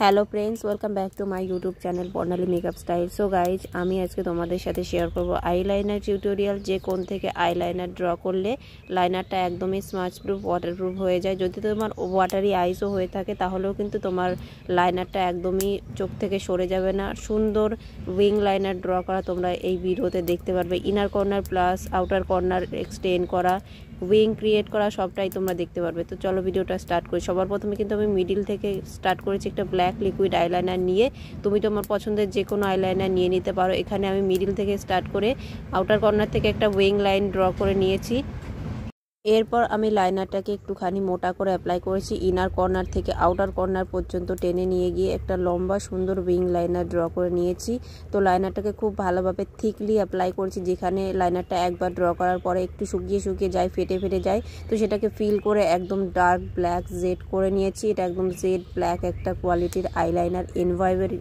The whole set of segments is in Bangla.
Hello friends, welcome back to my YouTube channel Barnali makeup style. So guys, আমি আজকে তোমাদের সাথে শেয়ার করব আইলাইনার টিউটোরিয়াল, যে কোন থেকে আইলাইনার ড্র করলে লাইনারটা একদমই স্মাচ প্রুফ, ওয়াটারপ্রুফ হয়ে যায়। যদি তোমার ওয়াটারি আইসও হয়ে থাকে তাহলেও কিন্তু তোমার লাইনারটা একদমই চোখ থেকে সরে যাবে না। সুন্দর উইং লাইনার ড্র করা তোমরা এই ভিডিওতে দেখতে পারবে। Inner corner plus outer corner extend করা, উইং ক্রিয়েট করা, সবটাই তোমরা দেখতে পারবে। তো চলো ভিডিওটা স্টার্ট করি। সবার প্রথমে কিন্তু আমি মিডিল থেকে স্টার্ট করেছি একটা ব্ল্যাক লিকুইড আইলাইনার নিয়ে। তুমি তোমার পছন্দের যে কোনো আইলাইনার নিয়ে নিতে পারো। এখানে আমি মিডিল থেকে স্টার্ট করে আউটার কর্নার থেকে একটা উইং লাইন ড্র করে নিয়েছি। এরপর আমি লাইনারটাকে একটুখানি মোটা করে অ্যাপ্লাই করেছি। ইনার কর্নার থেকে আউটার কর্নার পর্যন্ত টেনে নিয়ে গিয়ে একটা লম্বা সুন্দর উইং লাইনার ড্র করে নিয়েছি। তো লাইনারটাকে খুব ভালোভাবে থিকলি অ্যাপ্লাই করেছি। যেখানে লাইনারটা একবার ড্র করার পরে একটু শুকিয়ে যায়, ফেটে যায়, তো সেটাকে ফিল করে একদম ডার্ক ব্ল্যাক জেড করে নিয়েছি। এটা একদম জেড ব্ল্যাক একটা কোয়ালিটির আইলাইনার, এনভয়ের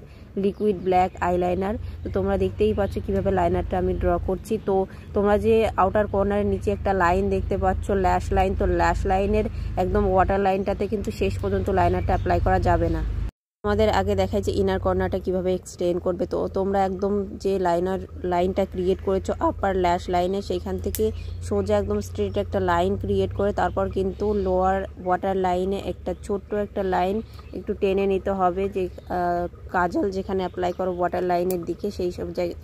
লিকুইড ব্ল্যাক আইলাইনার। তো তোমরা দেখতেই পাচ্ছ কিভাবে লাইনারটা আমি ড্র করছি। তো তোমরা যে আউটার কর্নারের নিচে একটা লাইন দেখতে পাচ্ছ, ল্যাশ লাইন, তো ল্যাশ লাইনের একদম ওয়াটার লাইনটাতে কিন্তু শেষ পর্যন্ত লাইনারটা অ্যাপ্লাই করা যাবে না। আমাদের আগে দেখায় যে ইনার কর্নারটা কিভাবে এক্সটেন্ড করবে। তো তোমরা একদম যে লাইনটা ক্রিয়েট করেছো আপার ল্যাশ লাইনে, সেইখান থেকে সোজা একদম স্ট্রেট একটা লাইন ক্রিয়েট করে তারপর কিন্তু লোয়ার ওয়াটার লাইনে একটা ছোট্ট একটা লাইন একটু টেনে নিতে হবে। যে কাজল যেখানে অ্যাপ্লাই করো ওয়াটার লাইনের দিকে,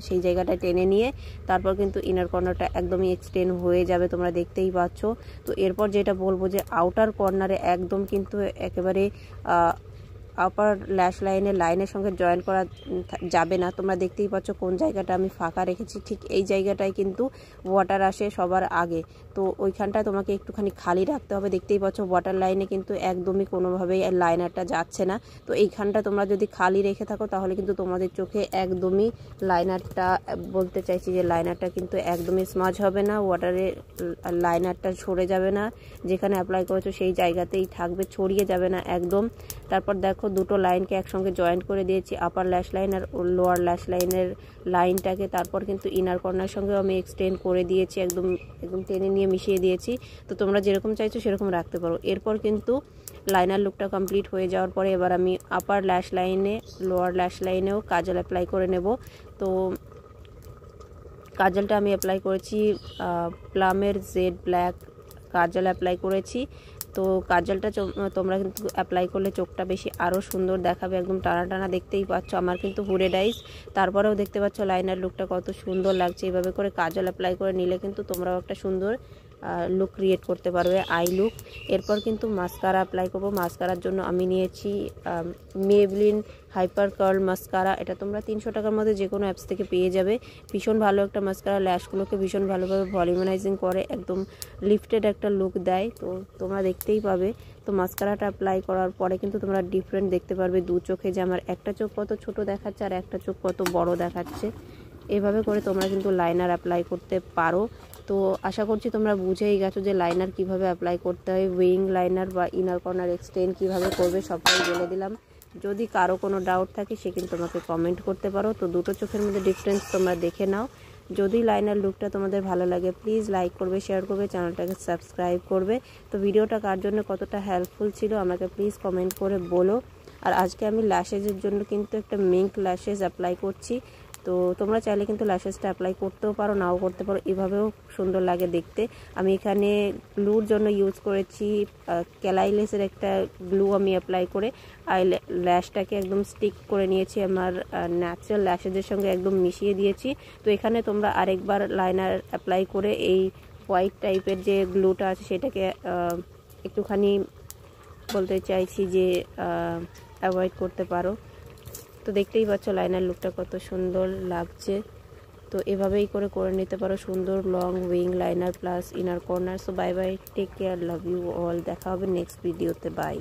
সেই জায়গাটা টেনে নিয়ে তারপর কিন্তু ইনার কর্নারটা একদমই এক্সটেন্ড হয়ে যাবে, তোমরা দেখতেই পাচ্ছ। তো এরপর যেটা বলবো যে আউটার কর্নারে একদম কিন্তু একেবারে আপার ল্যাশ লাইনের সঙ্গে জয়েন করা যাবে না। তোমরা দেখতেই পাচ্ছ কোন জায়গাটা আমি ফাঁকা রেখেছি, ঠিক এই জায়গাটায় কিন্তু ওয়াটার আসে সবার আগে। তো ওইখানটায় তোমাকে একটুখানি খালি রাখতে হবে। দেখতেই পাচ্ছ ওয়াটার লাইনে কিন্তু একদমই কোনোভাবেই লাইনারটা যাচ্ছে না। তো এইখানটা তোমরা যদি খালি রেখে থাকো তাহলে কিন্তু তোমাদের চোখে একদমই লাইনারটা, বলতে চাইছি যে লাইনারটা কিন্তু একদমই স্মাজ হবে না, ওয়াটারে লাইনারটা সরে যাবে না, যেখানে অ্যাপ্লাই করেছো সেই জায়গাতেই থাকবে, ছড়িয়ে যাবে না একদম। তারপর দেখো দুটো লাইনকে একসঙ্গে জয়েন করে দিয়েছি, আপার ল্যাশ লাইন আর লোয়ার ল্যাশ লাইনের লাইনটাকে। তারপর কিন্তু ইনার কর্নার সঙ্গেও আমি এক্সটেন্ড করে দিয়েছি, একদম টেনে নিয়ে মিশিয়ে দিয়েছি। তো তোমরা যেরকম চাইছো সেরকম রাখতে পারো। এরপর কিন্তু লাইনার লুকটা কমপ্লিট হয়ে যাওয়ার পরে এবার আমি আপার ল্যাশ লাইনে, লোয়ার ল্যাশ লাইনেও কাজল অ্যাপ্লাই করে নেব। তো কাজলটা আমি অ্যাপ্লাই করেছি প্লামের জেড ব্ল্যাক কাজল অ্যাপ্লাই করেছি। তো কাজলটা তোমরা কিন্তু অ্যাপ্লাই করলে চোখটা বেশি আরও সুন্দর দেখাবে, একদম টানা টানা। দেখতেই পাচ্ছ আমার কিন্তু হুডেড আইস, তারপরেও দেখতে পাচ্ছ লাইনার লুকটা কত সুন্দর লাগছে। এভাবে করে কাজল অ্যাপ্লাই করে নিলে কিন্তু তোমরাও একটা সুন্দর লুক ক্রিয়েট করতে পারবে, আই লুক। এরপর কিন্তু মাস্কারা অ্যাপ্লাই করবো। মাস্কারার জন্য আমি নিয়েছি মেবলিন হাইপার কার্ল মাস্কারা। এটা তোমরা 300 টাকার মধ্যে যে কোনো অ্যাপস থেকে পেয়ে যাবে। ভীষণ ভালো একটা মাস্কারা, ল্যাশগুলোকে ভীষণ ভালোভাবে ভলিউমাইজিং করে, একদম লিফটেড একটা লুক দেয়। তো তোমরা দেখতেই পাবে। তো মাস্কারাটা অ্যাপ্লাই করার পরে কিন্তু তোমরা ডিফারেন্ট দেখতে পারবে দু চোখে, যে আমার একটা চোখ কত ছোট দেখাচ্ছে আর একটা চোখ কত বড় দেখাচ্ছে। এভাবে করে তোমরা কিন্তু লাইনার অ্যাপ্লাই করতে পারো। তো আশা করছি তোমরা বুঝেই গেছো যে লাইনার কিভাবে অ্যাপ্লাই করতে হয়, উইং লাইনার বা ইনার কর্নার এক্সটেন্ড কিভাবে করবে, সবটাই বলে দিলাম। যদি কারো কোনো ডাউট থাকে সে কিন্তু তোমাকে কমেন্ট করতে পারো। তো দুটো চোখের মধ্যে ডিফারেন্স তোমরা দেখে নাও। যদি লাইনার লুকটা তোমাদের ভালো লাগে প্লিজ লাইক করবে, শেয়ার করবে, চ্যানেলটাকে সাবস্ক্রাইব করবে। তো ভিডিওটা কার জন্য কতটা হেল্পফুল ছিল আমাকে প্লিজ কমেন্ট করে বলো। আর আজকে আমি ল্যাশেজের জন্য কিন্তু একটা মিঙ্ক ল্যাশেজ অ্যাপ্লাই করছি। তো তোমরা চাইলে কিন্তু ল্যাশেসটা অ্যাপ্লাই করতেও পারো, নাও করতে পারো, এভাবেও সুন্দর লাগে দেখতে। আমি এখানে গ্লুর জন্য ইউজ করেছি ক্যালাইলেসের একটা গ্লু, আমি অ্যাপ্লাই করে ল্যাশটাকে একদম স্টিক করে নিয়েছি, আমার ন্যাচারাল ল্যাশেজের সঙ্গে একদম মিশিয়ে দিয়েছি। তো এখানে তোমরা আরেকবার লাইনার অ্যাপ্লাই করে এই হোয়াইট টাইপের যে গ্লুটা আছে সেটাকে একটুখানি, বলতে চাইছি যে অ্যাভয়েড করতে পারো। তো দেখতেই পাচ্ছ লাইনার লুকটা কত সুন্দর লাগছে। তো এভাবেই করে নিতে পারো সুন্দর long wing liner plus inner corner. So bye bye, take care, love you all. দেখা হবে নেক্সট ভিডিওতে, বাই।